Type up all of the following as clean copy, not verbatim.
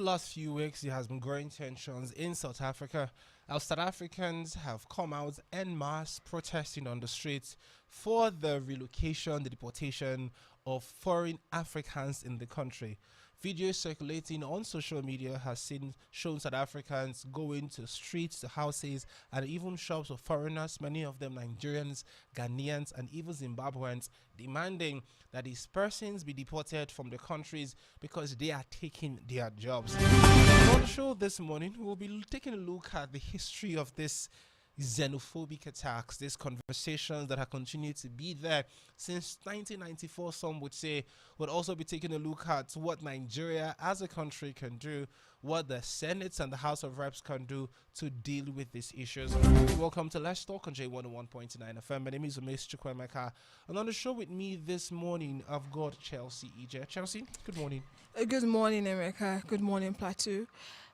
last few weeks, there has been growing tensions in South Africa. Our South Africans have come out en masse protesting on the streets for the relocation, the deportation of foreign Africans in the country. Videos circulating on social media has shown South Africans going to streets, to houses, and even shops of foreigners, many of them Nigerians, Ghanaians, and even Zimbabweans, demanding that these persons be deported from the countries because they are taking their jobs. On the show this morning, we'll be taking a look at the history of this xenophobic attacks, these conversations that have continued to be there since 1994, some would say. We'll also be taking a look at what Nigeria as a country can do, what the Senate and the House of Reps can do to deal with these issues. Welcome to Let's Talk on J101.9 FM. My name is Umesh Chukwemeka, and on the show with me this morning, I've got Chelsea EJ. Chelsea, good morning. Good morning, America. Good morning, Plateau.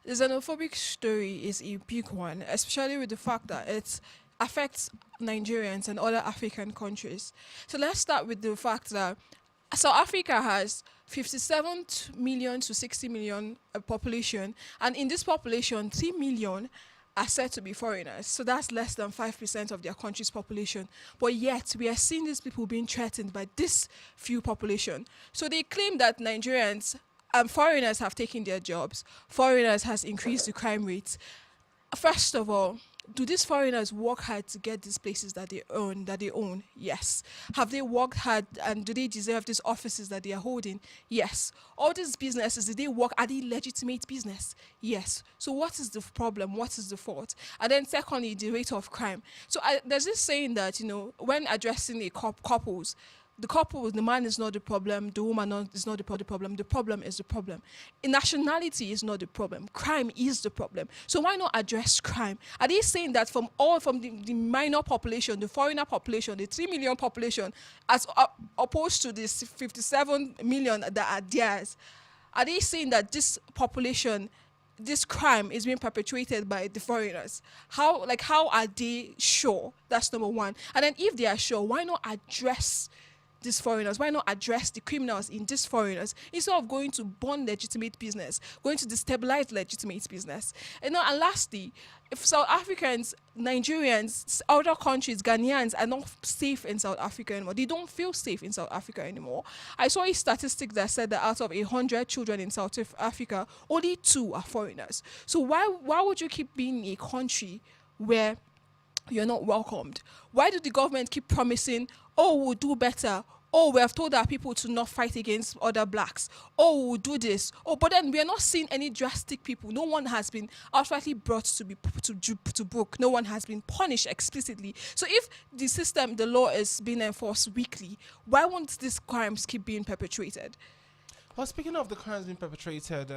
The xenophobic story is a big one, especially with the fact that it affects Nigerians and other African countries. So let's start with the fact that South Africa has 57 million to 60 million population, and in this population, 3 million are said to be foreigners. So that's less than 5% of their country's population. But yet, we are seeing these people being threatened by this few population. So they claim that Nigerians foreigners have taken their jobs. Foreigners has increased the crime rates. First of all, do these foreigners work hard to get these places that they own? Yes. Have they worked hard, and do they deserve these offices that they are holding? Yes. All these businesses, do they work? Are they legitimate business? Yes. So what is the problem? What is the fault? And then secondly, the rate of crime. So there's this saying that, when addressing a couples, the man is not the problem, the woman is not the problem is the problem. Nationality is not the problem, crime is the problem. So why not address crime? Are they saying that from the minor population, the foreigner population, the 3 million population, as opposed to this 57 million that are theirs, are they saying that this population, this crime is being perpetrated by the foreigners? How are they sure? That's number one. And then if they are sure, why not address these foreigners? Why not address the criminals in these foreigners instead of going to burn legitimate business, going to destabilize legitimate business? And lastly, if South Africans, Nigerians, other countries, Ghanaians are not safe in South Africa anymore, they don't feel safe in South Africa anymore. I saw a statistic that said that out of 100 children in South Africa, only 2 are foreigners. So why would you keep being a country where you're not welcomed? Why do the government keep promising, we'll do better? We have told our people to not fight against other blacks. We'll do this. But then we are not seeing any drastic people. No one has been outrightly brought to book. No one has been punished explicitly. So if the law is being enforced weekly, why won't these crimes keep being perpetrated? Well, speaking of the crimes being perpetrated,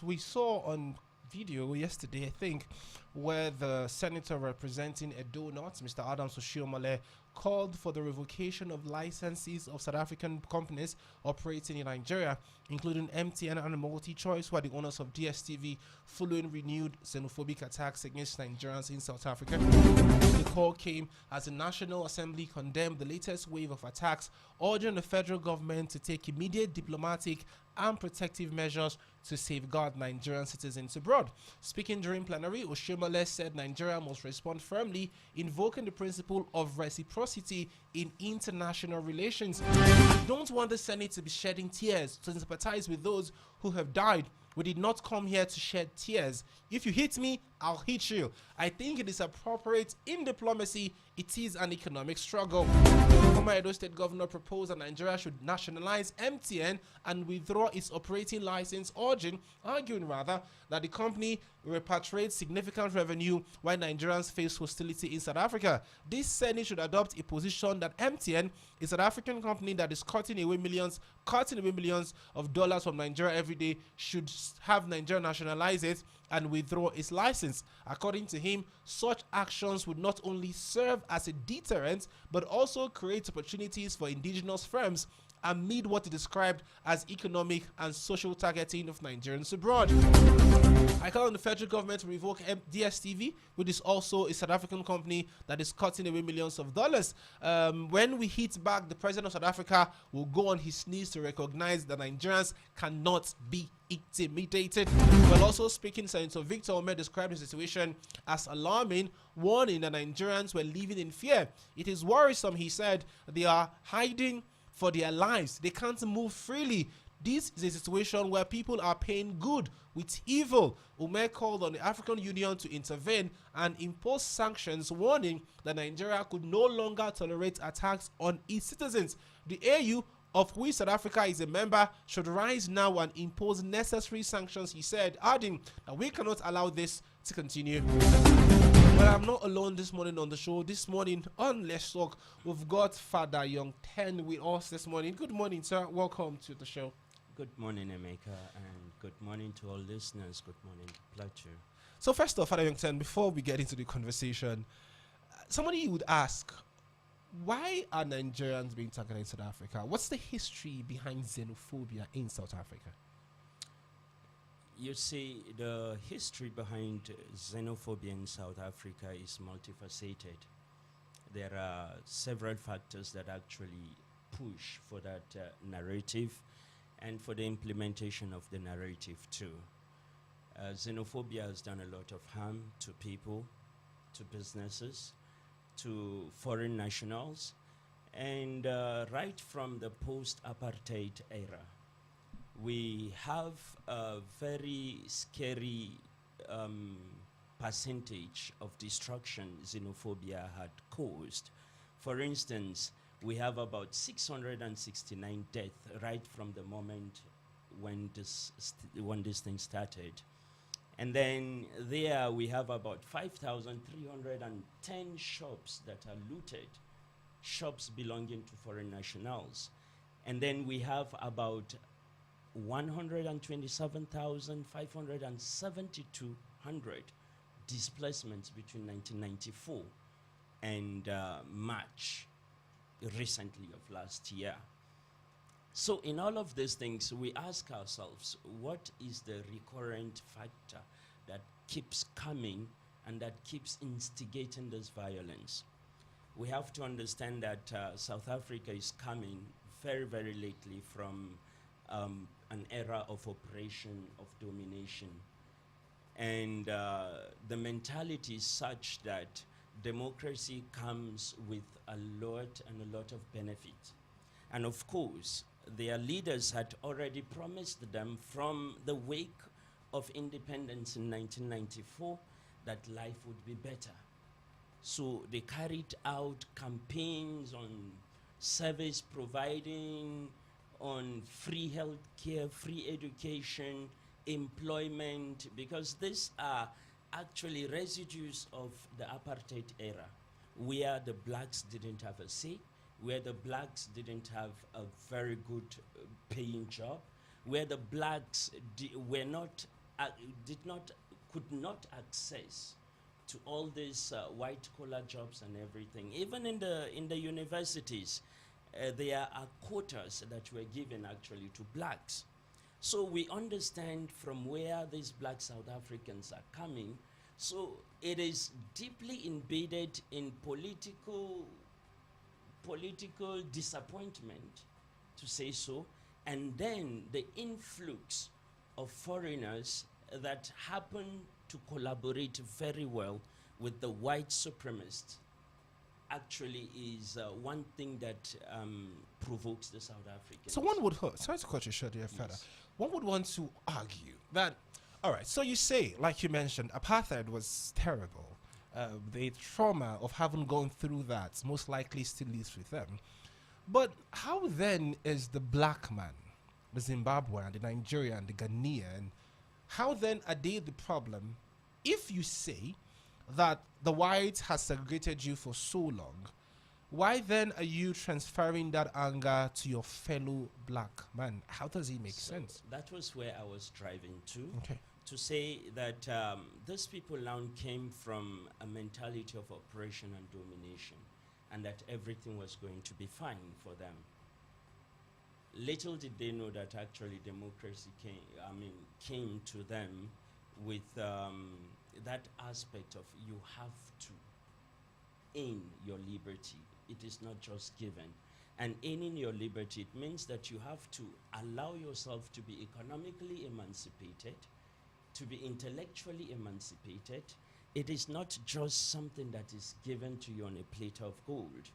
we saw on video yesterday, I think, where the senator representing Edo North, Mr. Adams Oshiomhole, called for the revocation of licenses of South African companies operating in Nigeria, including MTN and MultiChoice, who are the owners of DSTV, following renewed xenophobic attacks against Nigerians in South Africa. The call came as the National Assembly condemned the latest wave of attacks, urging the federal government to take immediate diplomatic and protective measures to safeguard Nigerian citizens abroad. Speaking during plenary, Oshiomhole said Nigeria must respond firmly, invoking the principle of reciprocity in international relations. We don't want the Senate to be shedding tears to sympathize with those who have died. We did not come here to shed tears. If you hit me, I'll hit you. I think it is appropriate in diplomacy. It is an economic struggle. The former Edo State governor proposed that Nigeria should nationalize MTN and withdraw its operating license, arguing that the company repatriates significant revenue while Nigerians face hostility in South Africa. This Senate should adopt a position that MTN is an African company that is cutting away millions of dollars from Nigeria every day, should have Nigeria nationalize it and withdraw its license. According to him, such actions would not only serve as a deterrent but also create opportunities for indigenous firms amid what he described as economic and social targeting of Nigerians abroad. I call on the federal government to revoke DSTV, which is also a South African company that is cutting away millions of dollars. When we hit back, the president of South Africa will go on his knees to recognize that Nigerians cannot be intimidated. While also speaking, Senator Victor Omer described the situation as alarming, warning that Nigerians were living in fear. It is worrisome, he said. They are hiding for their lives. They can't move freely. This is a situation where people are paying good with evil. Ume called on the African Union to intervene and impose sanctions, warning that Nigeria could no longer tolerate attacks on its citizens. The AU, of which South Africa is a member, should rise now and impose necessary sanctions, he said, adding that we cannot allow this to continue. But I'm not alone this morning on the show. This morning on Let's Talk, we've got Father Young 10 with us this morning. Good morning, sir. Welcome to the show. Good morning, Emeka, and good morning to all listeners. Good morning, Plateau. So first off, Father Young 10, before we get into the conversation, somebody would ask, why are Nigerians being targeted in South Africa? What's the history behind xenophobia in South Africa? You see, the history behind xenophobia in South Africa is multifaceted. There are several factors that actually push for that narrative and for the implementation of the narrative too. Xenophobia has done a lot of harm to people, to businesses, to foreign nationals, and right from the post-apartheid era, we have a very scary percentage of destruction xenophobia had caused. For instance, we have about 669 deaths right from the moment when this thing started. And then there we have about 5,310 shops that are looted, shops belonging to foreign nationals. And then we have about 127,572 displacements between 1994 and March recently of last year. So in all of these things, we ask ourselves, what is the recurrent factor that keeps coming and that keeps instigating this violence? We have to understand that South Africa is coming very, very lately from an era of oppression, of domination. And the mentality is such that democracy comes with a lot of benefit. And of course, their leaders had already promised them from the wake of independence in 1994 that life would be better. So they carried out campaigns on service providing, on free health care, free education, employment, because these are actually residues of the apartheid era, where the blacks didn't have a say, where the blacks didn't have a very good paying job, where the blacks could not access to all these white collar jobs and everything. Even in the universities, there are quotas that were given actually to blacks. So we understand from where these black South Africans are coming. So it is deeply embedded in political disappointment, to say so, and then the influx of foreigners that happen to collaborate very well with the white supremacists actually is one thing that provokes the South Africans. So one would, sorry to cut you short here, Fada. One would want to argue that, all right, so you say, like you mentioned, apartheid was terrible. The trauma of having gone through that most likely still lives with them. But how then is the black man, the Zimbabwean, the Nigerian, the Ghanaian, how then are they the problem if you say that the whites has segregated you for so long? Why then are you transferring that anger to your fellow black man? How does it make sense? That was where I was driving to. Okay. To say that these people now came from a mentality of oppression and domination, and that everything was going to be fine for them. Little did they know that actually democracy came to them with that aspect of you have to earn your liberty. It is not just given. and earning your liberty, it means that you have to allow yourself to be economically emancipated, to be intellectually emancipated. It is not just something that is given to you on a plate of gold.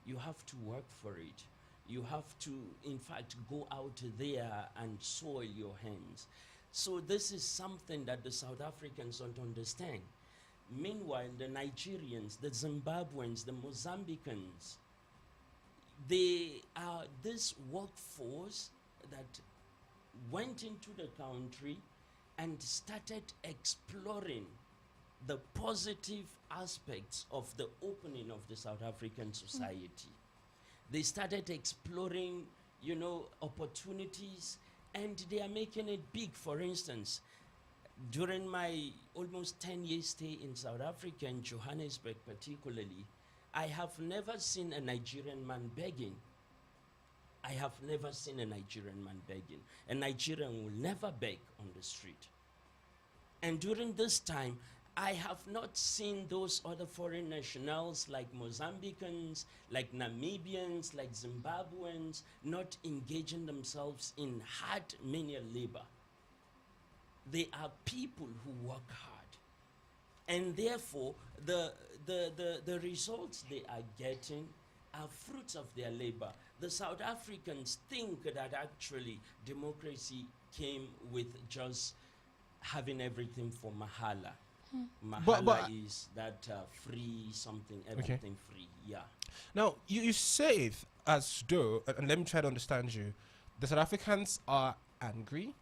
You have to work for it. You have to, in fact, go out there and soil your hands. So this is something that the South Africans don't understand. Meanwhile, the Nigerians, the Zimbabweans, the Mozambicans, they are this workforce that went into the country and started exploring the positive aspects of the opening of the South African society. They started exploring, opportunities, and they are making it big. For instance, during my almost 10-year stay in South Africa, in Johannesburg particularly, I have never seen a Nigerian man begging. I have never seen a Nigerian man begging. A Nigerian will never beg on the street. And during this time, I have not seen those other foreign nationals like Mozambicans, like Namibians, like Zimbabweans, not engaging themselves in hard manual labor. They are people who work hard. And therefore, the results they are getting are fruits of their labor. The South Africans think that actually democracy came with just having everything for Mahala. Mahala But is that free something, everything free. Yeah. now you say it as though, and let me try to understand you. The South Africans are angry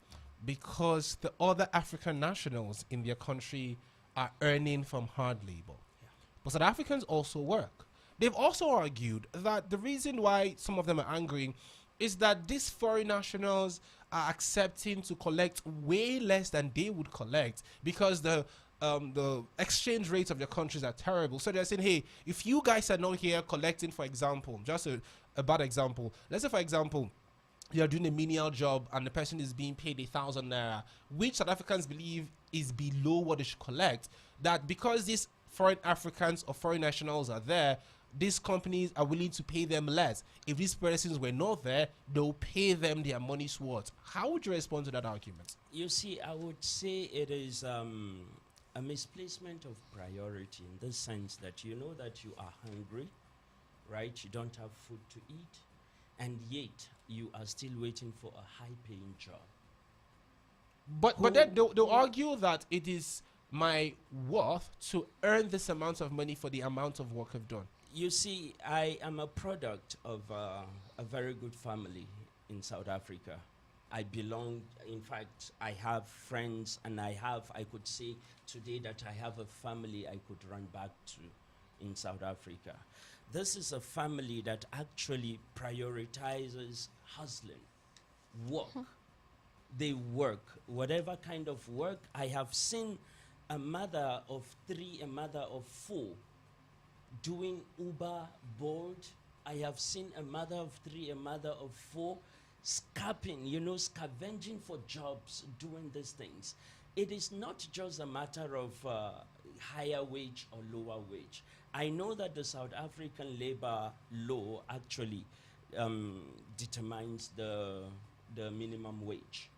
because the other African nationals in their country are earning from hard labor. Yeah. But South Africans also work. They've also argued that the reason why some of them are angry is that these foreign nationals are accepting to collect way less than they would collect because the exchange rates of their countries are terrible. So they're saying, hey, if you guys are not here collecting, for example, just a bad example. Let's say, for example, you're doing a menial job and the person is being paid 1,000 naira, which South Africans believe is below what they should collect, that because these foreign Africans or foreign nationals are there, these companies are willing to pay them less. If these persons were not there, they'll pay them their money's worth. How would you respond to that argument? You see, I would say it is a misplacement of priority in the sense that you know that you are hungry, right? You don't have food to eat, and yet you are still waiting for a high-paying job. But then they'll argue that it is my worth to earn this amount of money for the amount of work I've done. You see, I am a product of a very good family in South Africa. I belong, in fact, I have friends, and I could say today that I have a family I could run back to in South Africa. This is a family that actually prioritizes hustling, work. They work, whatever kind of work. I have seen a mother of 3, a mother of 4 doing Uber, Bolt. I have seen a mother of 3, a mother of 4 scavenging for jobs, doing these things. It is not just a matter of higher wage or lower wage. I know that the South African labor law actually determines the minimum wage.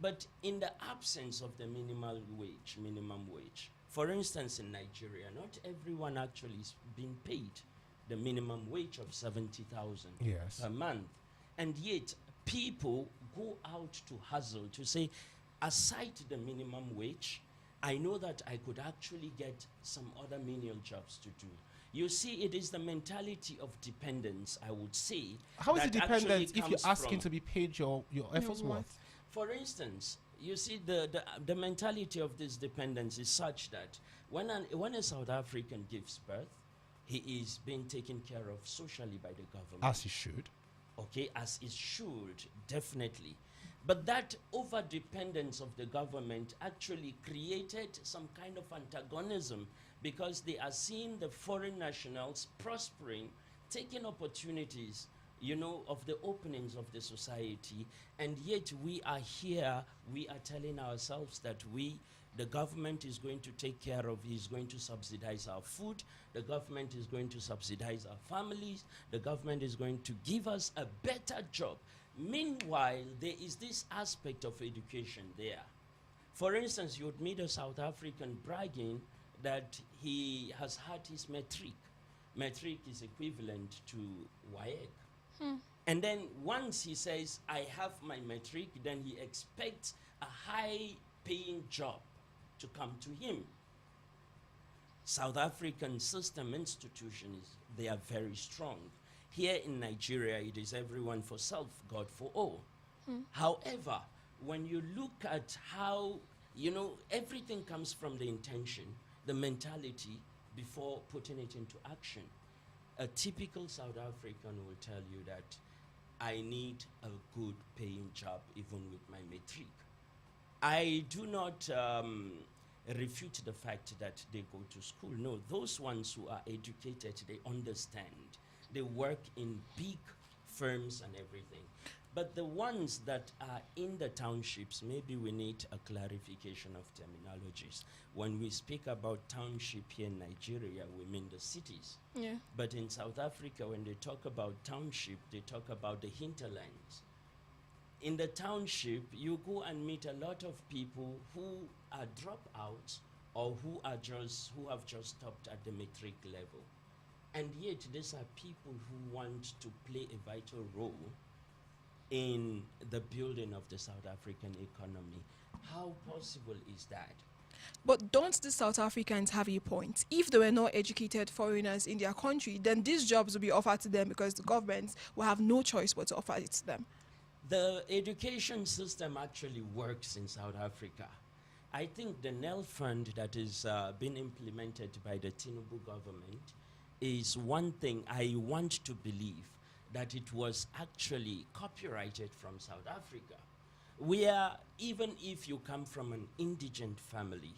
But in the absence of the minimum wage, for instance, in Nigeria, not everyone actually is being paid the minimum wage of 70,000 Yes. per month. And yet, people go out to hustle to say, aside the minimum wage, I know that I could actually get some other menial jobs to do. You see, it is the mentality of dependence, I would say. How is it that actually dependent if you're comes asking from- to be paid your efforts worth. worth? For instance, you see, the mentality of this dependence is such that when a South African gives birth, he is being taken care of socially by the government. As you should. Okay, as it should, definitely. But that over-dependence of the government actually created some kind of antagonism because they are seeing the foreign nationals prospering, taking opportunities, of the openings of the society, and yet we are here, we are telling ourselves that we The government is going to take care of, is going to subsidize our food. The government is going to subsidize our families. The government is going to give us a better job. Meanwhile, there is this aspect of education there. For instance, you would meet a South African bragging that he has had his matric. Matric is equivalent to WAEC. And then once he says, I have my matric, then he expects a high-paying job to come to him. South African system institutions, they are very strong. Here in Nigeria, it is everyone for self, God for all. However, when you look at how, everything comes from the intention, the mentality, before putting it into action. A typical South African will tell you that I need a good paying job even with my matric. I do not refute the fact that they go to school. No, those ones who are educated, they understand. They work in big firms and everything. But the ones that are in the townships, maybe we need a clarification of terminologies. When we speak about township here in Nigeria, we mean the cities. Yeah. But in South Africa, when they talk about township, they talk about the hinterlands. In the township, you go and meet a lot of people who are dropouts or who have just stopped at the matric level. And yet, these are people who want to play a vital role in the building of the South African economy. How possible is that? But don't the South Africans have a point? If they were not educated foreigners in their country, then these jobs will be offered to them because the government will have no choice but to offer it to them. The education system actually works in South Africa. I think the NEL fund that is being implemented by the Tinubu government is one thing I want to believe that it was actually copyrighted from South Africa, where even if you come from an indigent family,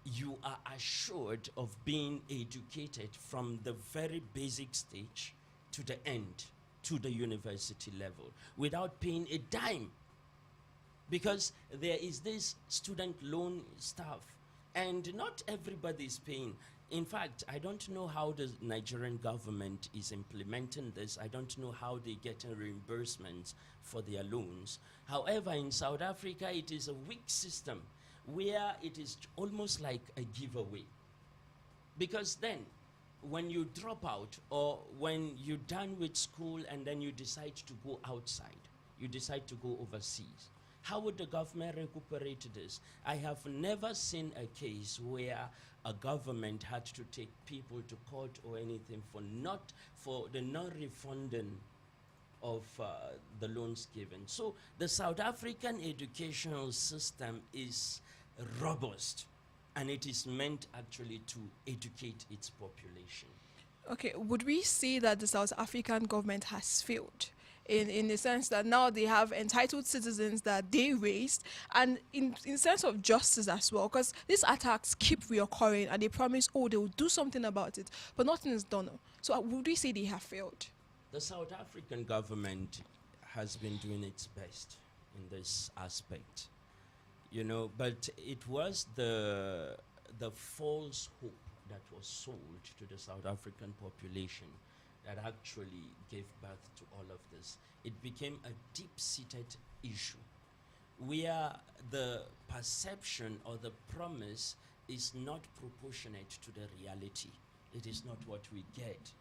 you are assured of being educated from the very basic stage to the end, to the university level, without paying a dime. Because there is this student loan stuff, and not everybody is paying. In fact, I don't know how the Nigerian government is implementing this. I don't know how they get reimbursements for their loans. However, in South Africa, it is a weak system where it is almost like a giveaway. Because then, when you drop out or when you're done with school and then you decide to go outside, you decide to go overseas, how would the government recuperate this? I have never seen a case where a government had to take people to court or anything for the non-refunding of the loans given. So the South African educational system is robust, and it is meant actually to educate its population. Okay, would we say that the South African government has failed? In the sense that now they have entitled citizens that they raised, and in sense of justice as well, because these attacks keep reoccurring and they promise, they will do something about it, but nothing is done. So would we say they have failed? The South African government has been doing its best in this aspect, but it was the false hope that was sold to the South African population that actually gave birth to all of this. It became a deep-seated issue where the perception or the promise is not proportionate to the reality. It is not what we get.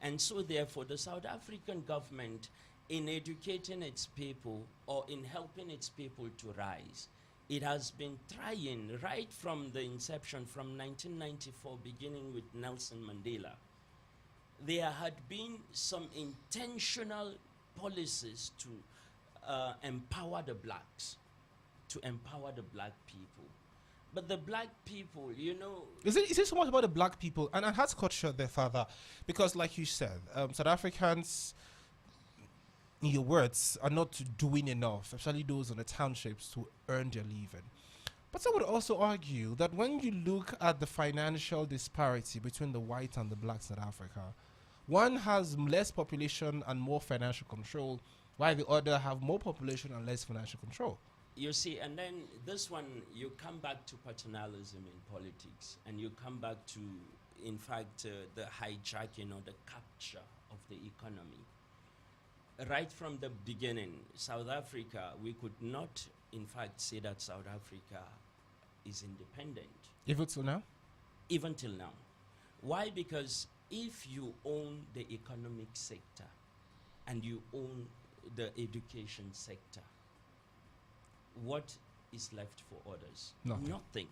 And so therefore the South African government, in educating its people or in helping its people to rise, it has been trying right from the inception, from 1994, beginning with Nelson Mandela. There had been some intentional policies to empower the blacks, to empower the black people. But the black people, Is it so much about the black people? And I had to cut short there, Father, because like you said, South Africans, in your words, are not doing enough, especially those in the townships, to earn their living. But I would also argue that when you look at the financial disparity between the white and the black South Africa, one has less population and more financial control, while the other have more population and less financial control. You see, and then this one, you come back to paternalism in politics, and you come back to, in fact, the hijacking or the capture of the economy. Right from the beginning, South Africa, we could not, in fact, say that South Africa is independent, Even till now? even till now. Why? Because if you own the economic sector and you own the education sector, what is left for others? Nothing. Nothing.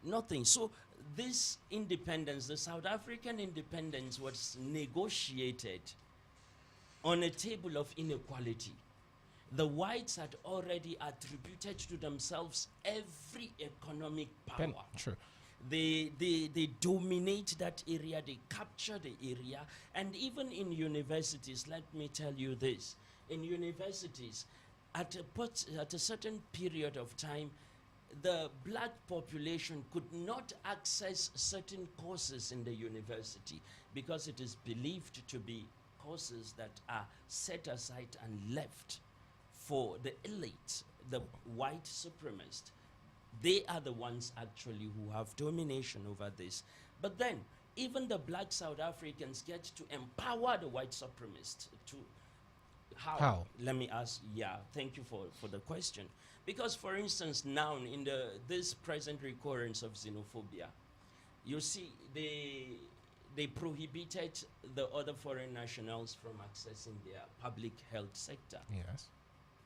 Nothing. So this independence, the South African independence, was negotiated on a table of inequality. The whites had already attributed to themselves every economic power. True. They dominate that area, they capture the area, and even in universities, let me tell you this, in universities, at a certain period of time, the black population could not access certain courses in the university because it is believed to be courses that are set aside and left for the elite, the white supremacists. They are the ones actually who have domination over this. But then, even the black South Africans get to empower the white supremacists to how? Let me ask, thank you for the question. Because for instance, now in this present recurrence of xenophobia, you see they prohibited the other foreign nationals from accessing their public health sector Yes.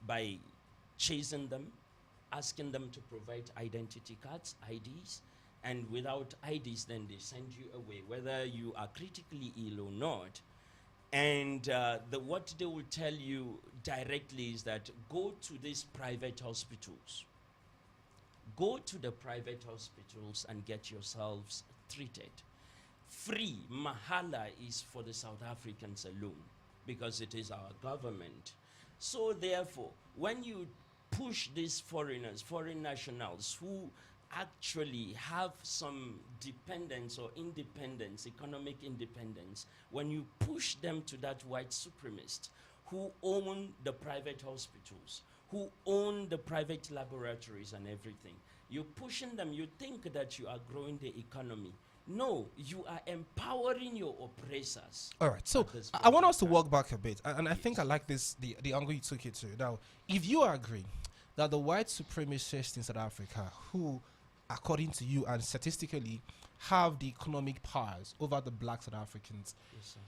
by chasing them, asking them to provide identity cards, IDs, and without IDs, then they send you away, whether you are critically ill or not. And what they will tell you directly is that go to these private hospitals. Go to the private hospitals and get yourselves treated. Free, mahala is for the South Africans alone because it is our government. So therefore, when you push these foreigners, foreign nationals who actually have some dependence or independence, economic independence, when you push them to that white supremacist who own the private hospitals, who own the private laboratories and everything, you're pushing them, you think that you are growing the economy. No, you are empowering your oppressors. All right, so I want us to walk back a bit, and I think I like this, the angle you took it to. Now, if you agree that the white supremacists in South Africa, who, according to you and statistically, have the economic powers over the black South Africans, Yes, sir.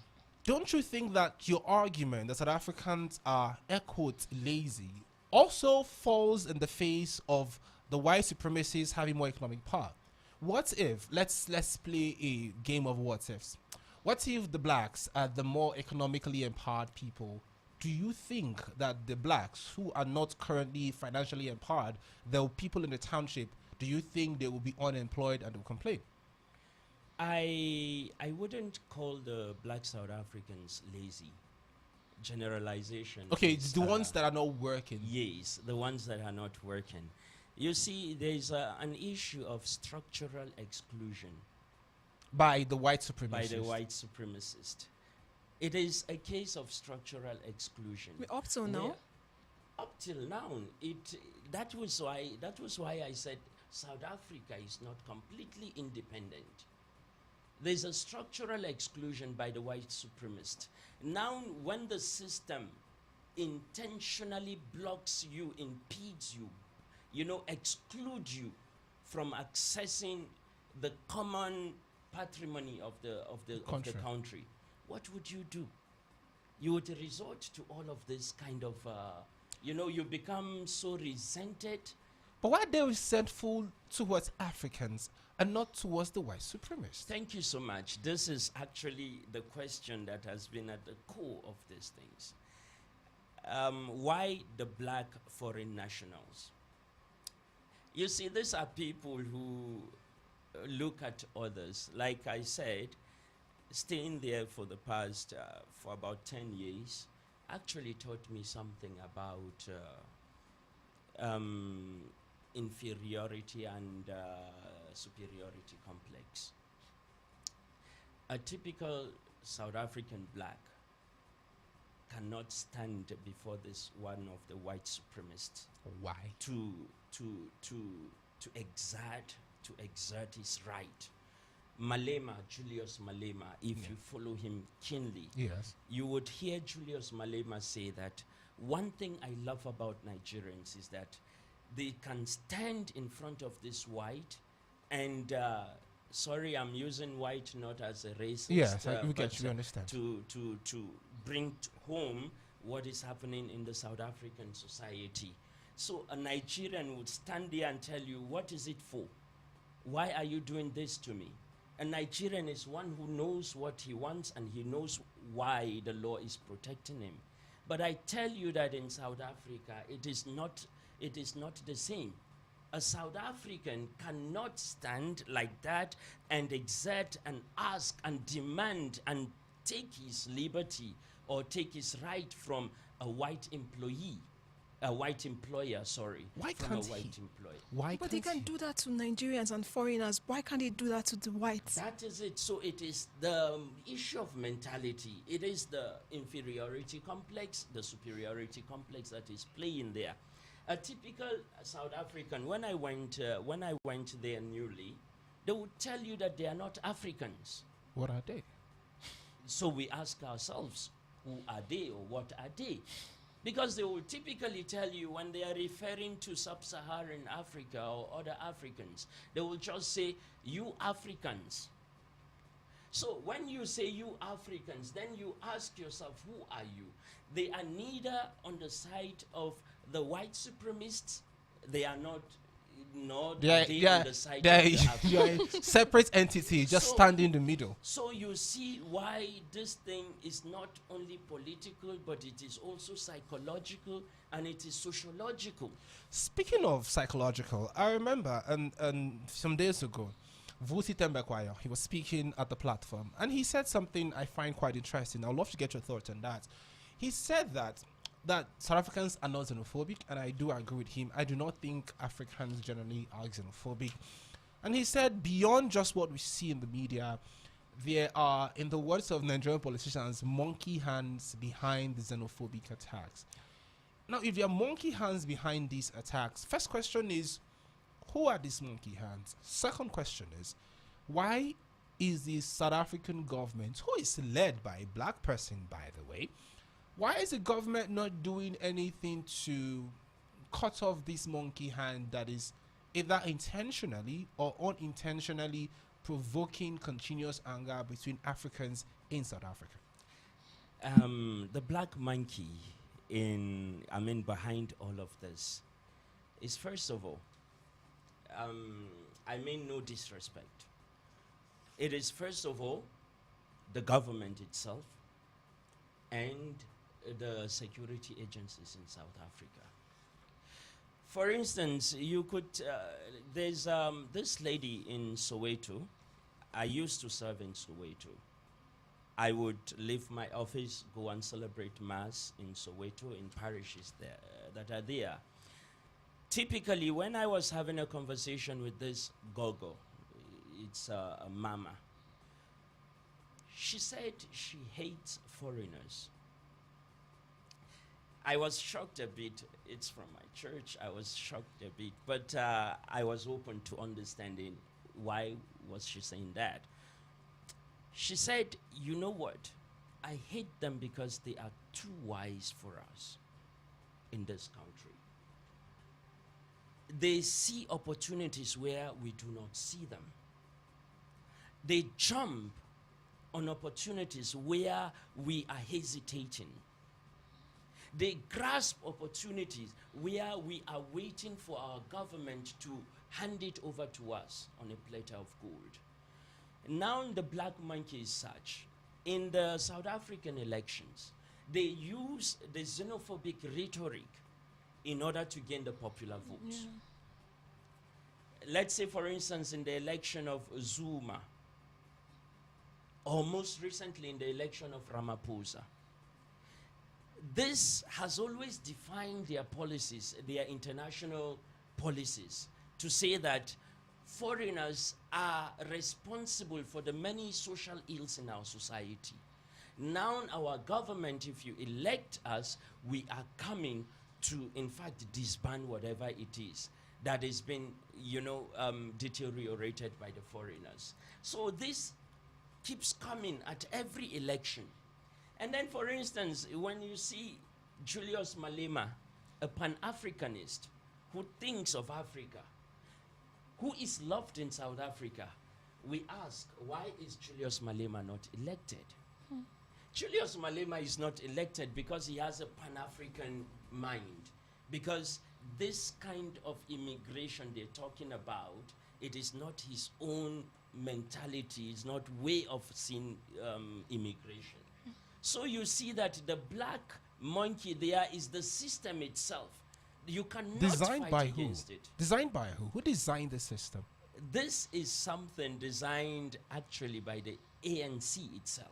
don't you think that your argument that South Africans are, air quotes, lazy, also falls in the face of the white supremacists having more economic power? What if, let's play a game of what ifs. What if the blacks are the more economically empowered people? Do you think that the blacks who are not currently financially empowered, the people in the township, do you think they will be unemployed and will complain? I wouldn't call the black South Africans lazy. Generalization. Okay, is, the ones that are not working. Yes, the ones that are not working. You see, there's an issue of structural exclusion By the white supremacists. by the white supremacist. It is a case of structural exclusion. Up till now? Where up till now, that was why I said South Africa is not completely independent. There's a structural exclusion by the white supremacist. Now, when the system intentionally blocks you, impedes you, exclude you from accessing the common patrimony of the country, what would you do? You would resort to all of this kind of, you become so resented. But why are they resentful towards Africans and not towards the white supremacists? Thank you so much. This is actually the question that has been at the core of these things. Why the black foreign nationals? You see, these are people who look at others. Like I said, staying there for the past, for about 10 years, actually taught me something about inferiority and superiority complex. A typical South African black cannot stand before this one of the white supremacists Why? to to to exert his right. Malema, Julius Malema, if you follow him keenly, Yes. you would hear Julius Malema say that one thing I love about Nigerians is that they can stand in front of this white and sorry, I'm using white not as a racist. Yes, we but, get you. We understand. to bring home what is happening in the South African society. So a Nigerian would stand there and tell you, what is it for? Why are you doing this to me? A Nigerian is one who knows what he wants and he knows why the law is protecting him. But I tell you that in South Africa, it is not the same. A South African cannot stand like that and exert and ask and demand and take his liberty or take his right from a white employee, a white employer, sorry. Why from can't a white he? employer. Why But they can't can do that to Nigerians and foreigners. Why can't they do that to the whites? That is it. So it is the issue of mentality. It is the inferiority complex, the superiority complex that is playing there. A typical South African, when I went there newly, they would tell you that they are not Africans. What are they? So we ask ourselves, who are they or what are they? Because they will typically tell you when they are referring to sub-Saharan Africa or other Africans, they will just say, you Africans. So when you say you Africans, then you ask yourself, who are you? They are neither on the side of the white supremacists, they are not, nor They are are, they they on are, the side they are, of the Africans. they are a separate entity, just So- stand in the middle. So you see why this thing is not only political, but it is also psychological and it is sociological. Speaking of psychological, I remember some days ago, Vusi Tembekwayo, he was speaking at the platform, and he said something I find quite interesting. I'd love to get your thoughts on that. He said that South Africans are not xenophobic, and I do agree with him. I do not think Africans generally are xenophobic. And he said beyond just what we see in the media, there are, in the words of Nigerian politicians, monkey hands behind the xenophobic attacks. Now, if there are monkey hands behind these attacks, first question is, who are these monkey hands? Second question is, why is the South African government, who is led by a black person, by the way, why is the government not doing anything to cut off this monkey hand that is either intentionally or unintentionally provoking continuous anger between Africans in South Africa? The black monkey behind all of this is, first of all, I mean no disrespect. It is, first of all, the government itself and the security agencies in South Africa. For instance, you could, there's this lady in Soweto. I used to serve in Soweto. I would leave my office, go and celebrate Mass in Soweto, in parishes there, that are there. Typically, when I was having a conversation with this gogo, it's a mama, she said she hates foreigners. I was shocked a bit. It's from my church. I was shocked a bit, but I was open to understanding why was she saying that. She said, you know what? I hate them because they are too wise for us in this country. They see opportunities where we do not see them. They jump on opportunities where we are hesitating. They grasp opportunities where we are waiting for our government to hand it over to us on a platter of gold. Now the black monkey is such. In the South African elections, they use the xenophobic rhetoric in order to gain the popular votes. Let's say, for instance, in the election of Zuma, or most recently in the election of Ramaphosa, this has always defined their policies, their international policies, to say that foreigners are responsible for the many social ills in our society. Now our government, if you elect us, we are coming to, in fact, disband whatever it is that has been, deteriorated by the foreigners. So this keeps coming at every election. And then, for instance, when you see Julius Malema, a Pan-Africanist who thinks of Africa, who is loved in South Africa, we ask, why is Julius Malema not elected? Julius Malema is not elected because he has a Pan-African mind. Because this kind of immigration they're talking about, it is not his own mentality, it's not way of seeing immigration. So you see that the black monkey there is the system itself. You cannot Designed fight by who? against it. Designed by who? Who designed the system? This is something designed actually by the ANC itself.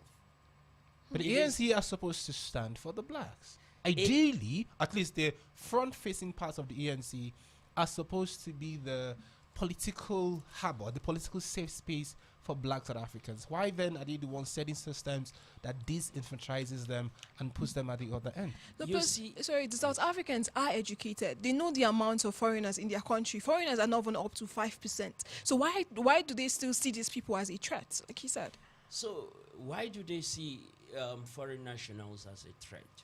But It the is- ANC are supposed to stand for the blacks. Ideally, at least the front-facing parts of the ANC are supposed to be the political hub or the political safe space for black South Africans. Why then are they the ones setting systems that disenfranchises them and puts them at the other end? You see- The South Africans are educated. They know the amount of foreigners in their country. Foreigners are not even up to 5%. So why do they still see these people as a threat, like he said? So why do they see foreign nationals as a threat?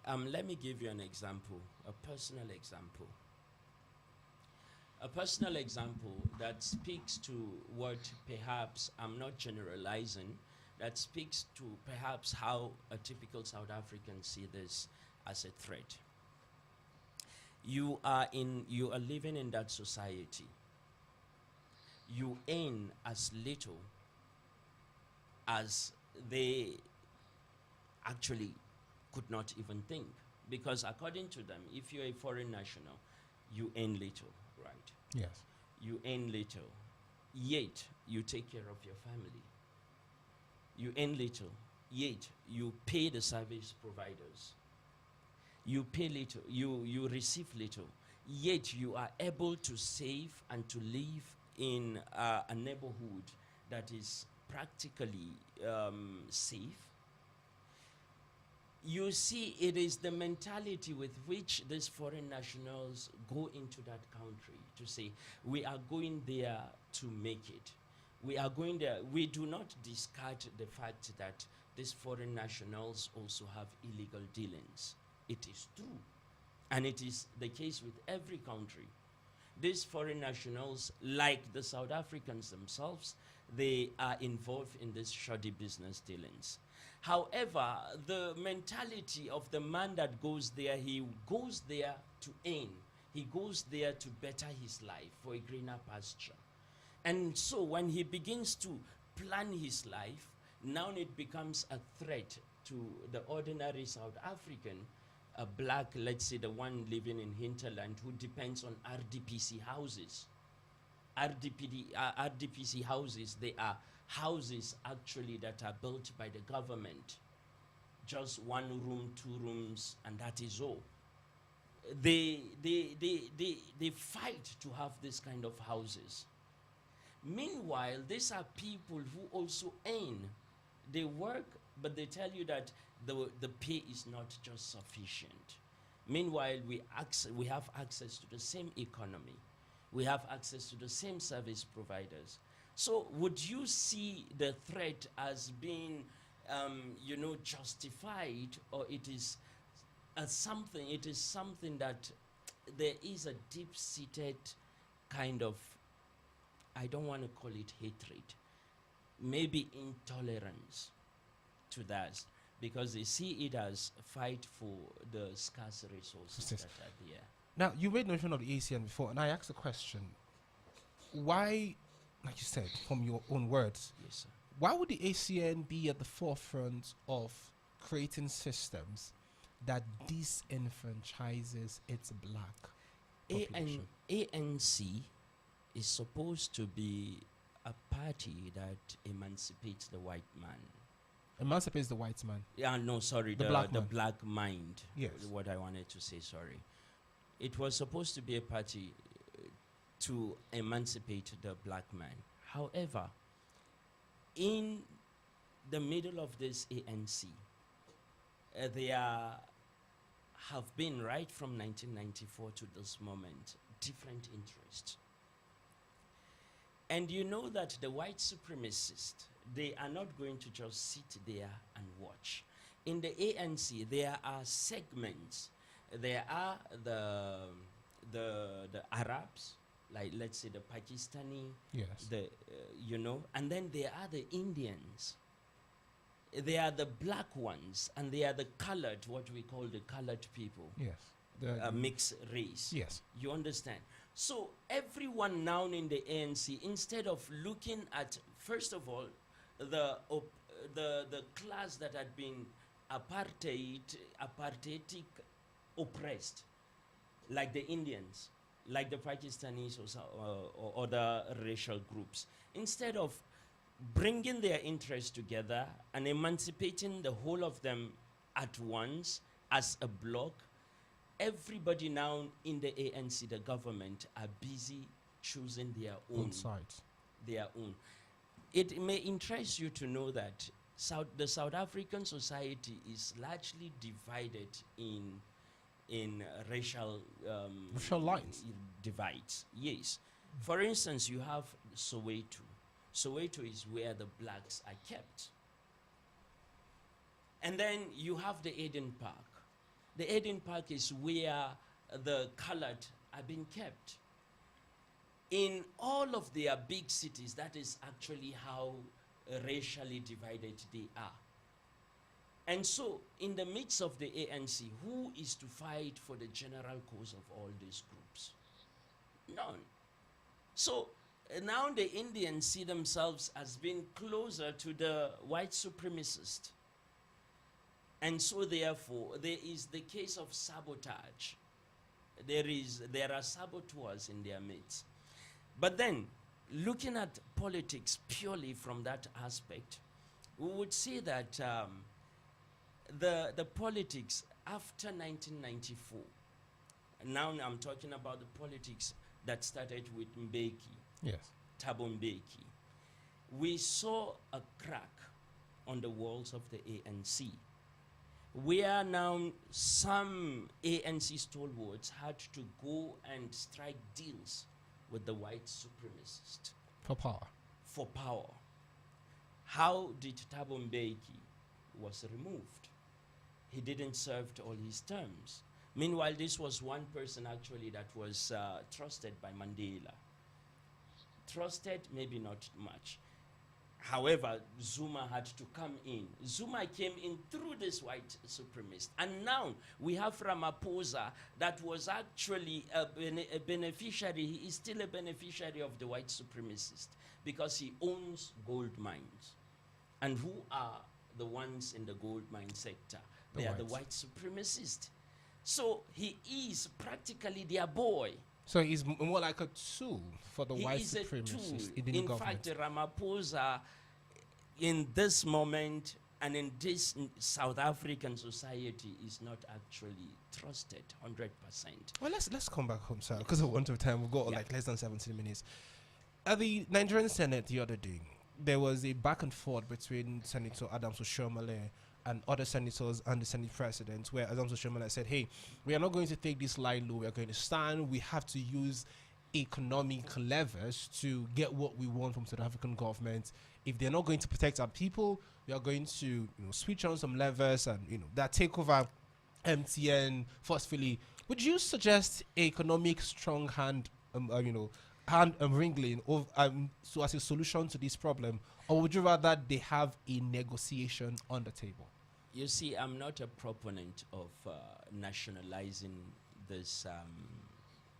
Let me give you an example, a personal example. A personal example that speaks to what perhaps, I'm not generalizing, that speaks to perhaps how a typical South African see this as a threat. You are living in that society. You earn as little as they actually could not even think. Because according to them, if you're a foreign national, you earn little, right? Yes. You earn little, yet you take care of your family. You earn little, yet you pay the service providers. You pay little, you receive little, yet you are able to save and to live in a neighborhood that is practically safe. You see, it is the mentality with which these foreign nationals go into that country to say, we are going there to make it. We are going there. We do not discard the fact that these foreign nationals also have illegal dealings. It is true. And it is the case with every country. These foreign nationals, like the South Africans themselves, they are involved in this shoddy business dealings. However, the mentality of the man that goes there, he goes there to earn. He goes there to better his life for a greener pasture. And so when he begins to plan his life, now it becomes a threat to the ordinary South African, a black, let's say the one living in hinterland who depends on RDPC houses. RDPC houses, they are houses actually that are built by the government. Just 1 room, 2 rooms, and that is all. They fight to have this kind of houses. Meanwhile, these are people who also earn. They work, but they tell you that the pay is not just sufficient. Meanwhile, we have access to the same economy. We have access to the same service providers. So would you see the threat as being, justified, or it is something that there is a deep-seated kind of, I don't want to call it hatred, maybe intolerance to that, because they see it as a fight for the scarce resources Yes. that are there. Now, you made mention of the ACN before, and I asked a question. Why, like you said, from your own words, Yes, sir. why would the ACN be at the forefront of creating systems that disenfranchises its black population? ANC is supposed to be a party that emancipates the white man. Emancipates the white man. Yeah, no, sorry, The the black man. black mind. Yes. What I wanted to say, sorry. It was supposed to be a party to emancipate the black man. However, in the middle of this ANC, have been right from 1994 to this moment different interests. And you know that the white supremacists, they are not going to just sit there and watch. In the ANC, there are segments. There are the Arabs, like let's say the Pakistani, Yes. And then there are the Indians. They are the black ones, and they are the colored, what we call the colored people, Yes. mixed race. Yes. You understand? So everyone now in the ANC, instead of looking at, first of all, the class that had been apartheidic oppressed, like the Indians, like the Pakistanis or other racial groups, instead of bringing their interests together and emancipating the whole of them at once as a bloc, everybody now in the ANC, the government, are busy choosing their own sides. Their own. It may interest you to know that the South African society is largely divided in racial lines. Divides. Yes. For instance, you have Soweto. Soweto is where the blacks are kept. And then you have the Eden Park. The Eden Park is where the colored are being kept. In all of their big cities, that is actually how racially divided they are. And so, in the midst of the ANC, who is to fight for the general cause of all these groups? None. So, now the Indians see themselves as being closer to the white supremacist. And so therefore, there is the case of sabotage. There are saboteurs in their midst. But then, looking at politics purely from that aspect, we would say that the politics after 1994, now I'm talking about the politics that started with Mbeki, Yes. Thabo Mbeki, we saw a crack on the walls of the ANC, where now some ANC stalwarts had to go and strike deals with the white supremacists For power. for power. How did Thabo Mbeki was removed? He didn't serve all his terms. Meanwhile, this was one person actually that was trusted by Mandela. Trusted, maybe not much. However, Zuma had to come in. Zuma came in through this white supremacist. And now we have Ramaphosa that was actually a beneficiary. He is still a beneficiary of the white supremacist because he owns gold mines. And who are the ones in the gold mine sector? They are the white supremacists. So he is practically their boy. So he's more like a tool for the white He is a tool. supremacists in the In government. fact, Ramaphosa, in this moment and in this South African society, is not actually trusted 100%. Well, let's come back home, sir, because of want of time. We've got like less than 17 minutes. At the Nigerian Senate the other day, there was a back and forth between Senator Adams Oshiomhole and other senators and the Senate President, where Adams Oshiomhole said, hey, we are not going to take this line low. We are going to stand. We have to use economic levers to get what we want from South African government. If they're not going to protect our people, we are going to switch on some levers and that take over MTN forcefully. Would you suggest economic strong hand wrangling so as a solution to this problem, or would you rather they have a negotiation on the table? You see, I'm not a proponent of nationalizing these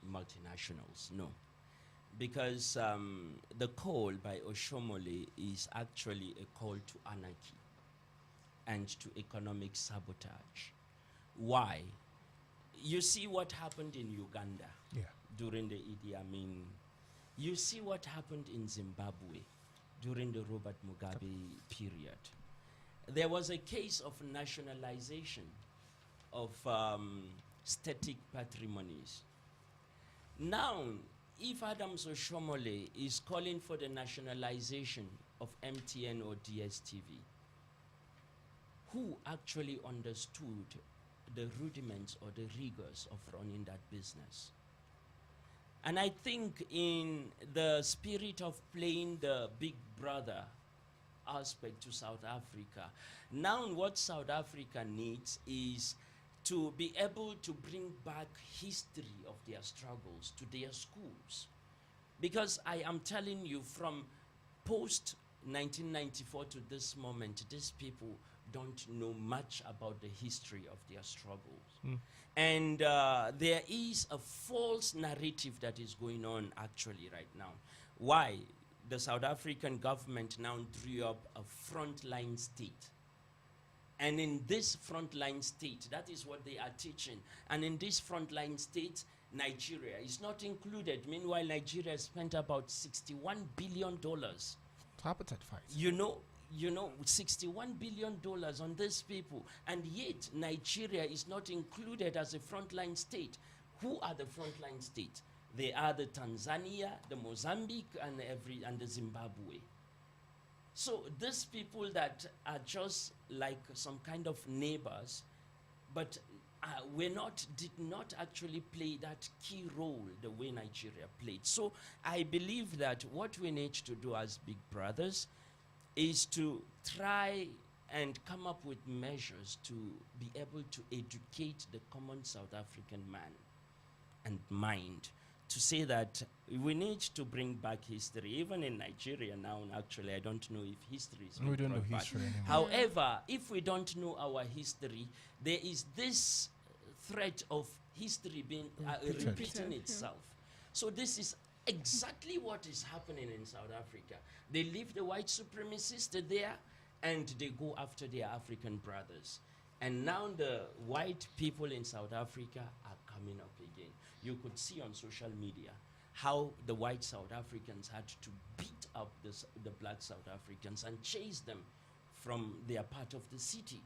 multinationals, no. Because the call by Oshiomhole is actually a call to anarchy and to economic sabotage. Why? You see what happened in Uganda during the Idi Amin. You see what happened in Zimbabwe during the Robert Mugabe period. There was a case of nationalization of static patrimonies. Now, if Adams Oshiomhole is calling for the nationalization of MTN or DSTV, who actually understood the rudiments or the rigors of running that business. And I think in the spirit of playing the big brother aspect to South Africa, now what South Africa needs is to be able to bring back history of their struggles to their schools. Because I am telling you, from post 1994 to this moment, these people don't know much about the history of their struggles. And there is a false narrative that is going on actually right now. Why? The South African government now drew up a frontline state. And in this frontline state, that is what they are teaching. And in this frontline state, Nigeria is not included. Meanwhile, Nigeria spent about $61 billion. Appetite fight. You know, $61 billion on these people. And yet, Nigeria is not included as a frontline state. Who are the frontline states? They are the Tanzania, the Mozambique, and the Zimbabwe. So these people that are just like some kind of neighbors, but did not actually play that key role the way Nigeria played. So I believe that what we need to do as big brothers is to try and come up with measures to be able to educate the common South African man and mind, to say that we need to bring back history. Even in Nigeria now, actually, I don't know if history is We don't know brought back. history anymore. However, if we don't know our history, there is this threat of history being repeating itself. So this is exactly what is happening in South Africa. They leave the white supremacists there and they go after their African brothers. And now the white people in South Africa are coming up again. You could see on social media how the white South Africans had to beat up the black South Africans and chase them from their part of the city.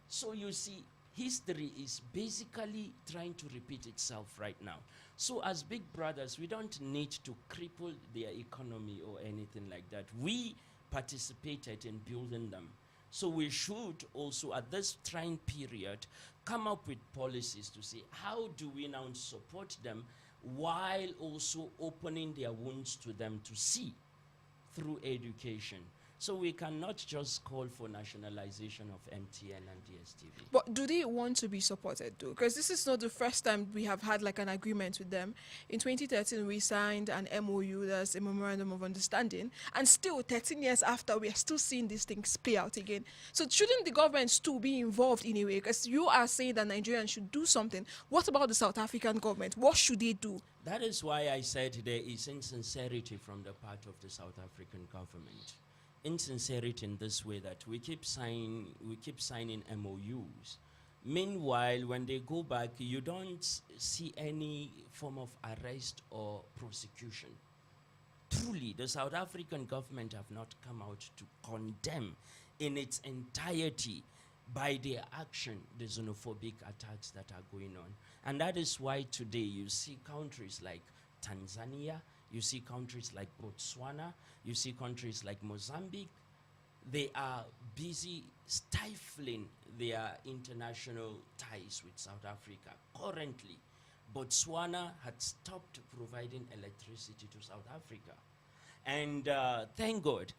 So you see, history is basically trying to repeat itself right now. So as big brothers, we don't need to cripple their economy or anything like that. We participated in building them. So we should also, at this trying period, come up with policies to say, how do we now support them while also opening their wounds to them to see through education? So we cannot just call for nationalization of MTN and DSTV. But do they want to be supported though? Because this is not the first time we have had like an agreement with them. In 2013, we signed an MOU, that's a Memorandum of Understanding, and still 13 years after, we are still seeing these things play out again. So shouldn't the government still be involved in a way? Because you are saying that Nigerians should do something. What about the South African government? What should they do? That is why I said there is insincerity from the part of the South African government. Insincerity in this way that we keep signing MOUs. Meanwhile, when they go back, you don't see any form of arrest or prosecution. Truly, the South African government have not come out to condemn in its entirety by their action the xenophobic attacks that are going on. And that is why today you see countries like Tanzania, you see countries like Botswana, you see countries like Mozambique, they are busy stifling their international ties with South Africa. Currently, Botswana had stopped providing electricity to South Africa. And thank God,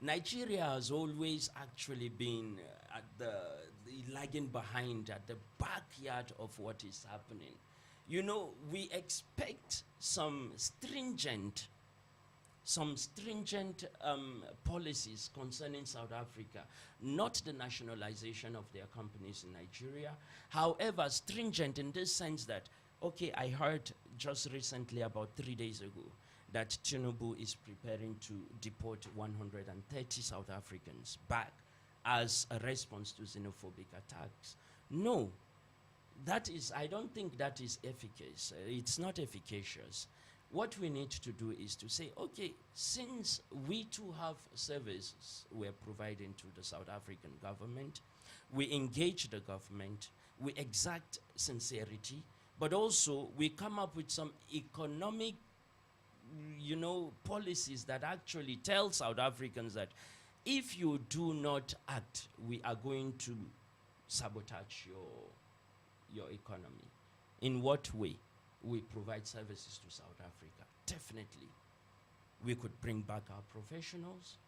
Nigeria has always actually been at the lagging behind, at the backyard of what is happening. You know, we expect some stringent policies concerning South Africa, not the nationalization of their companies in Nigeria. However, stringent in this sense that, okay, I heard just recently, about 3 days ago, that Tinubu is preparing to deport 130 South Africans back as a response to xenophobic attacks. No, I don't think that is efficacious. It's not efficacious. What we need to do is to say, okay, since we too have services we're providing to the South African government, we engage the government, we exact sincerity, but also we come up with some economic, policies that actually tell South Africans that if you do not act, we are going to sabotage your economy. In what way? We provide services to South Africa. Definitely. We could bring back our professionals,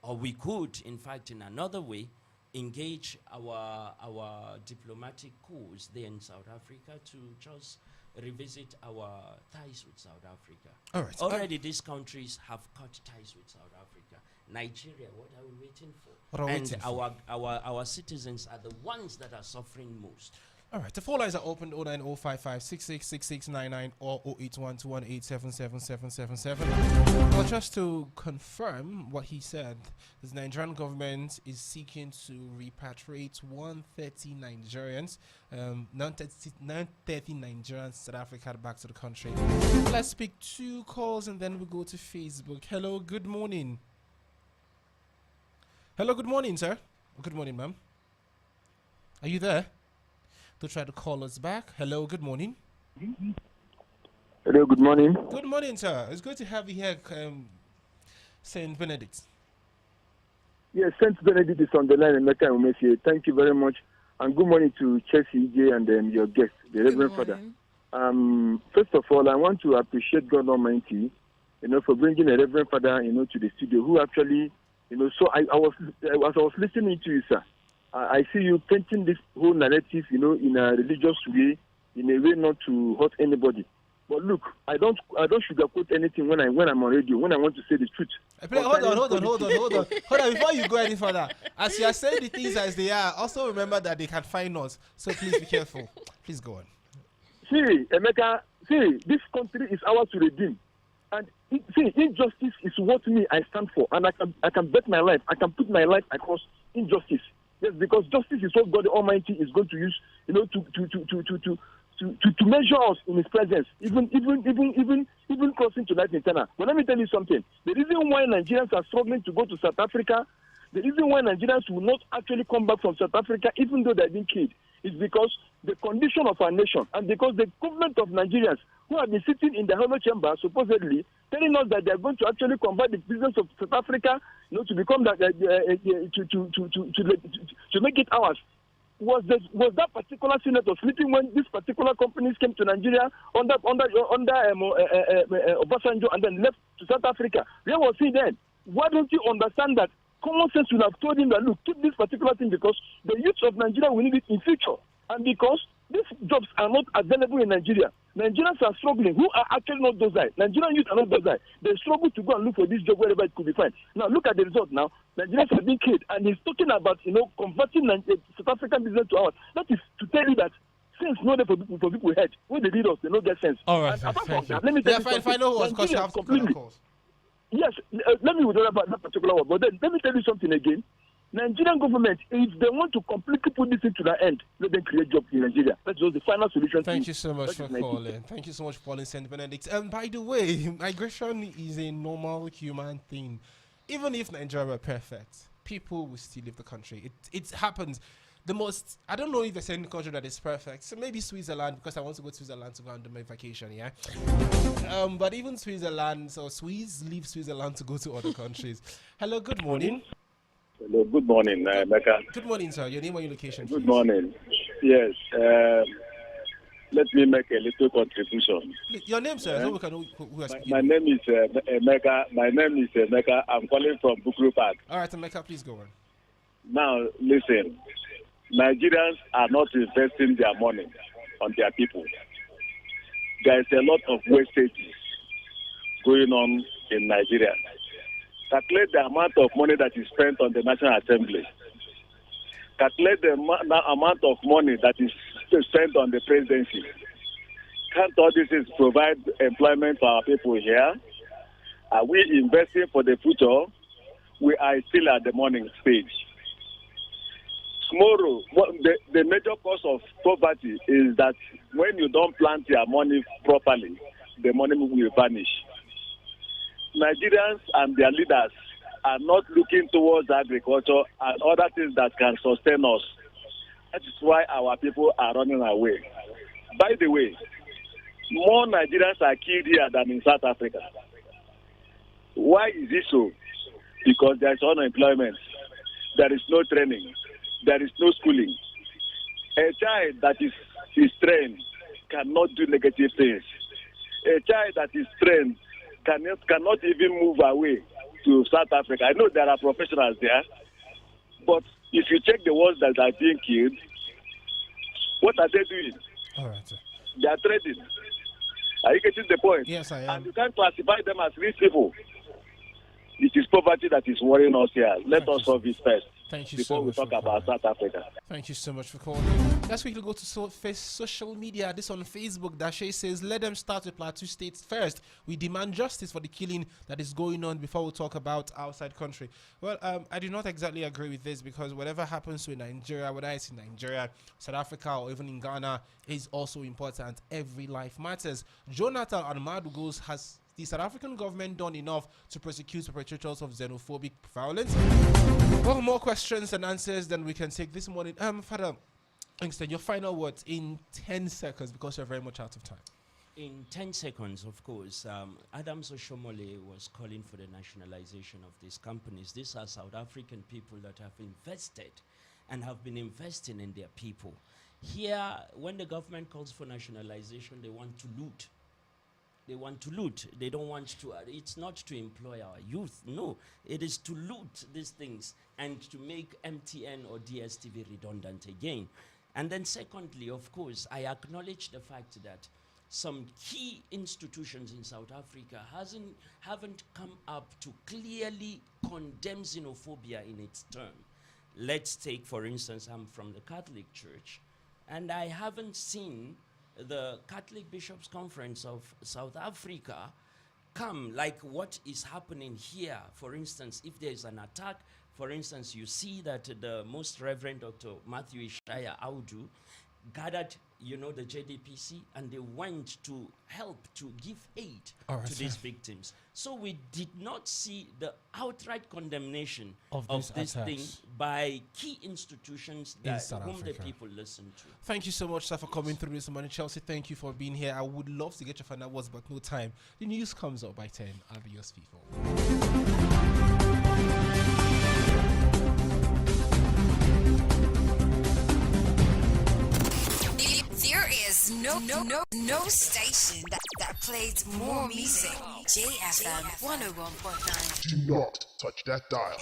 or we could, in fact, in another way, engage our diplomatic corps there in South Africa to just revisit our ties with South Africa. All right. Already these countries have cut ties with South Africa. Nigeria, what are we waiting for? What are we And waiting for? our citizens are the ones that are suffering most. All right, the phone lines are open 09055 or 08121877777. Well, just to confirm what he said, the Nigerian government is seeking to repatriate 130 Nigerians, 930 Nigerians South Africa back to the country. Let's pick 2 calls and then we go to Facebook. Hello, good morning. Hello, good morning, sir. Good morning, ma'am. Are you there? To try to call us back. Hello, good morning. Hello, good morning. Good morning, sir. It's good to have you here, Saint Benedict. Yes, Saint Benedict is on the line, Emeka Umesie. Thank you very much. And good morning to Chelsea EJ and your guest, the Reverend Father. First of all, I want to appreciate God Almighty, for bringing the Reverend Father, to the studio, who actually, so as I was listening to you, sir, I see you painting this whole narrative, in a religious way, in a way not to hurt anybody. But look, I don't sugarcoat anything when I'm on radio, when I want to say the truth. Hold on. Before you go any further, as you are saying the things as they are, also remember that they can find us. So please be careful. Please go on. See, Emeka, this country is ours to redeem. And injustice is what I stand for. And I can bet my life, I can put my life across injustice. Yes, because justice is what God Almighty is going to use, to measure us in His presence, even crossing to life eternal. But let me tell you something. The reason why Nigerians are struggling to go to South Africa, the reason why Nigerians will not actually come back from South Africa, even though they've been killed, is because the condition of our nation and because the government of Nigerians who have been sitting in the hollow chamber, supposedly telling us that they are going to actually convert the business of South Africa, to become that to make it ours. Was that particular senator sleeping when these particular companies came to Nigeria under Obasanjo and then left to South Africa? Where was he then? Why don't you understand that common sense would have told him that, look, keep this particular thing because the youth of Nigeria will need it in future. And because these jobs are not available in Nigeria. Nigerians are struggling. Who are actually not those guys? Nigerian youth are not those guys. They struggle to go and look for this job wherever it could be found. Now, look at the result now. Nigerians have been killed. And he's talking about, converting South African business to ours. That is to tell you that sense no there for people head. When they lead us, they don't get sense. All right. And apart from that, let me tell you something. Final words, because you have to cut calls. Yes, let me withdraw about that particular one. But then let me tell you something again. Nigerian government, if they want to completely put this into the end, let them create jobs in Nigeria. That's just the final solution. Thank you so much for calling. Thank you so much for calling, Saint Benedict. And by the way, migration is a normal human thing. Even if Nigeria were perfect, people will still leave the country. It happens. I don't know if there's any country that is perfect. So maybe Switzerland, because I want to go to Switzerland to go on my vacation, yeah. But even Switzerland, so Swiss leave Switzerland to go to other countries. Hello, good morning. Hello, good morning, Mecca. Good morning, sir. Your name and your location, Good please. morning. Yes, let me make a little contribution. Please, your name, sir, so we can know who are speaking. My name is Emeka. My name is Emeka. I'm calling from Bukuru Park. All right, Emeka, please go on. Now, listen. Nigerians are not investing their money on their people. There is a lot of wastage going on in Nigeria. Calculate the amount of money that is spent on the National Assembly. Calculate the amount of money that is spent on the presidency. Can't all this is provide employment for our people here? Are we investing for the future? We are still at the morning stage. Tomorrow, the major cause of poverty is that when you don't plant your money properly, the money will vanish. Nigerians and their leaders are not looking towards agriculture and other things that can sustain us. That is why our people are running away. By the way, more Nigerians are killed here than in South Africa. Why is this so? Because there is unemployment. there is no training, there is no schooling. A child that is trained cannot do negative things. A child that is trained cannot even move away to South Africa. I know there are professionals there, but if you check the ones that are being killed, what are they doing? All right, sir. They are trading. Are you getting the point? Yes, I am. And you can't classify them as rich people. It is poverty that is worrying us here. Let us solve it first Thank you before so we much talk for about calling. South Africa. Thank you so much for calling. Let's quickly go to social media. This on Facebook. Dashe says, let them start with Plateau State first. We demand justice for the killing that is going on before we talk about outside country. Well, I do not exactly agree with this, because whatever happens to Nigeria, whether it's in Nigeria, South Africa, or even in Ghana, is also important. Every life matters. Jonathan Armadu goes, has the South African government done enough to prosecute perpetrators of xenophobic violence? Well, more questions and answers than we can take this morning. Father Kingston, your final words in 10 seconds, because you're very much out of time. In 10 seconds, of course, Adams Oshomole was calling for the nationalization of these companies. These are South African people that have invested and have been investing in their people. Here, when the government calls for nationalization, they want to loot. They want to loot. They don't want to, it's not to employ our youth. No, it is to loot these things and to make MTN or DSTV redundant again. And then secondly, of course, I acknowledge the fact that some key institutions in South Africa haven't come up to clearly condemn xenophobia in its term. Let's take, for instance, I'm from the Catholic Church, and I haven't seen the Catholic Bishops' Conference of South Africa come like what is happening here. For instance, if there is an attack, for instance, you see that the Most Reverend Dr. Matthew Ishaya Audu gathered, the JDPC, and they went to help to give aid to these victims. So we did not see the outright condemnation of this thing by key institutions that whom the people listen to. Thank you so much, sir, for coming through this morning. Chelsea, thank you for being here. I would love to get your final words, but no time. The news comes up by 10. I'll be yours, people. There is no station that plays more music. JFM 101.9. Do not touch that dial.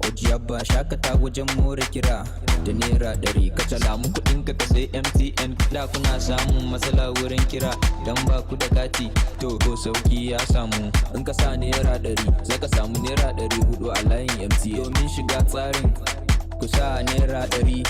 Ojiyabba shakata wajen more kira da naira 100 ka tala mu kudin ka sai MTN da kuna samun matsala wurin kira dan ba ku da kati to ko sauki ya samu in ka sa naira 100 zaka samu naira 400 a layin MTN domin shiga tsarin ku sa naira 100